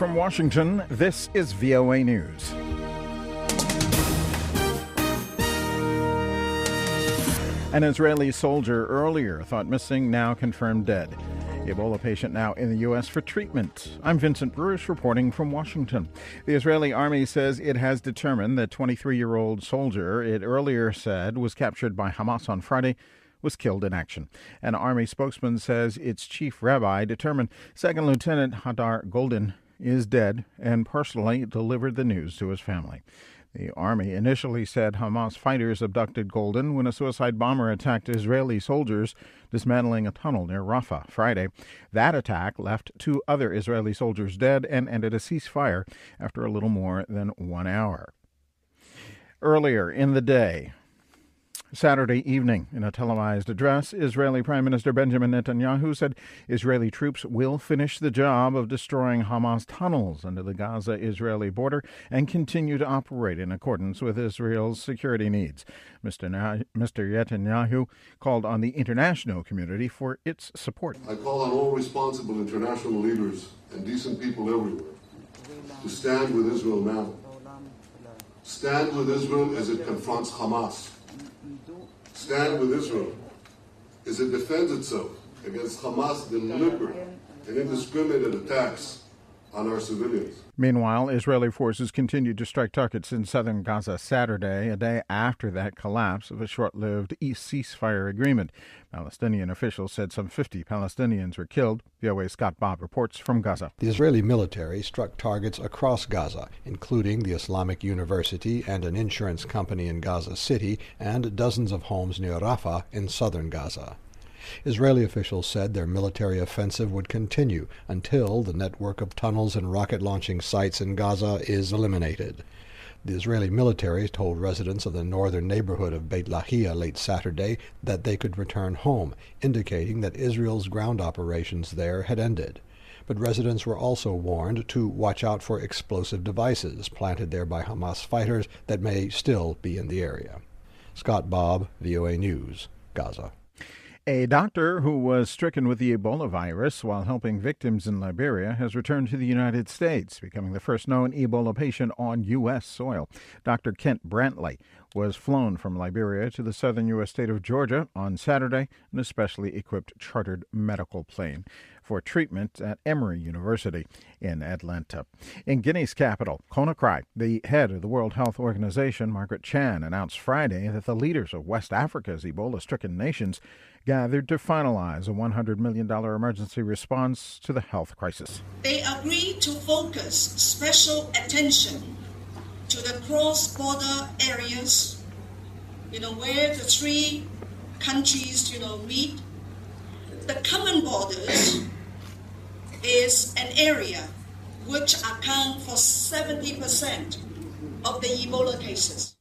from Washington, this is VOA News. An Israeli soldier earlier thought missing, now confirmed dead. Ebola patient now in the U.S. for treatment. I'm Vincent Bruce reporting from Washington. The Israeli army says it has determined that 23-year-old soldier it earlier said was captured by Hamas on Friday was killed in action. An army spokesman says its chief rabbi determined Second Lieutenant Hadar Goldin is dead and personally delivered the news to his family. The army initially said Hamas fighters abducted Goldin when a suicide bomber attacked Israeli soldiers, dismantling a tunnel near Rafa Friday. That attack left 2 other Israeli soldiers dead and ended a ceasefire after a little more than 1 hour. Earlier in the day, Saturday evening, in a televised address, Israeli Prime Minister Benjamin Netanyahu said Israeli troops will finish the job of destroying Hamas tunnels under the Gaza-Israeli border and continue to operate in accordance with Israel's security needs. Mr. Netanyahu called on the international community for its support. I call on all responsible international leaders and decent people everywhere to stand with Israel now. Stand with Israel as it confronts Hamas. Stand with Israel as it defends itself against Hamas' deliberate and indiscriminate attacks on our civilians. Meanwhile, Israeli forces continued to strike targets in southern Gaza Saturday, a day after that collapse of a short-lived ceasefire agreement. Palestinian officials said some 50 Palestinians were killed. VOA's Scott Bob reports from Gaza. The Israeli military struck targets across Gaza, including the Islamic University and an insurance company in Gaza City and dozens of homes near Rafah in southern Gaza. Israeli officials said their military offensive would continue until the network of tunnels and rocket launching sites in Gaza is eliminated. The Israeli military told residents of the northern neighborhood of Beit Lahia late Saturday that they could return home, indicating that Israel's ground operations there had ended. But residents were also warned to watch out for explosive devices planted there by Hamas fighters that may still be in the area. Scott Bob, VOA News, Gaza. A doctor who was stricken with the Ebola virus while helping victims in Liberia has returned to the United States, becoming the first known Ebola patient on U.S. soil. Dr. Kent Brantley was flown from Liberia to the southern U.S. state of Georgia on Saturday in a specially equipped chartered medical plane for treatment at Emory University in Atlanta. In Guinea's capital, Conakry, the head of the World Health Organization, Margaret Chan, announced Friday that the leaders of West Africa's Ebola-stricken nations gathered to finalize a $100 million emergency response to the health crisis. They agreed to focus special attention to the cross-border areas, where the 3 countries, meet. The common borders is an area which account for 70% of the Ebola cases.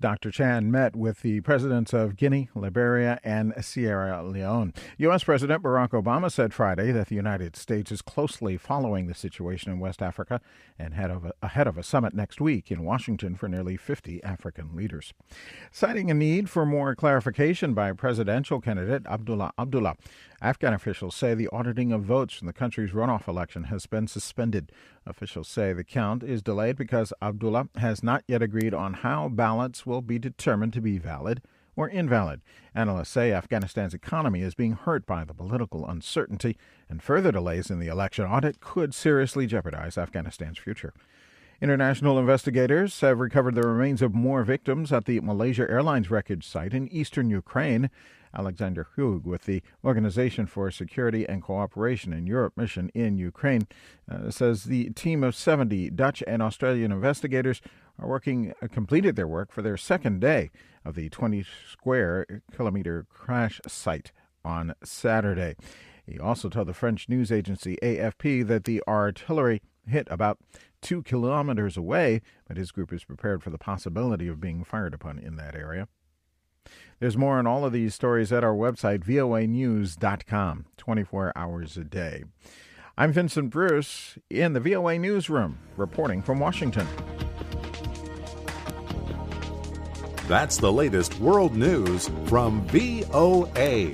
Dr. Chan met with the presidents of Guinea, Liberia, and Sierra Leone. U.S. President Barack Obama said Friday that the United States is closely following the situation in West Africa and ahead of a summit next week in Washington for nearly 50 African leaders. Citing a need for more clarification by presidential candidate Abdullah, Afghan officials say the auditing of votes from the country's runoff election has been suspended. Officials say the count is delayed because Abdullah has not yet agreed on how ballots will be determined to be valid or invalid. Analysts say Afghanistan's economy is being hurt by the political uncertainty, and further delays in the election audit could seriously jeopardize Afghanistan's future. International investigators have recovered the remains of more victims at the Malaysia Airlines wreckage site in eastern Ukraine. Alexander Hug with the Organization for Security and Cooperation in Europe mission in Ukraine says the team of 70 Dutch and Australian investigators completed their work for their second day of the 20-square-kilometer crash site on Saturday. He also told the French news agency AFP that the artillery hit about 2 kilometers away, but his group is prepared for the possibility of being fired upon in that area. There's more on all of these stories at our website, voanews.com, 24 hours a day. I'm Vincent Bruce in the VOA Newsroom, reporting from Washington. That's the latest world news from VOA.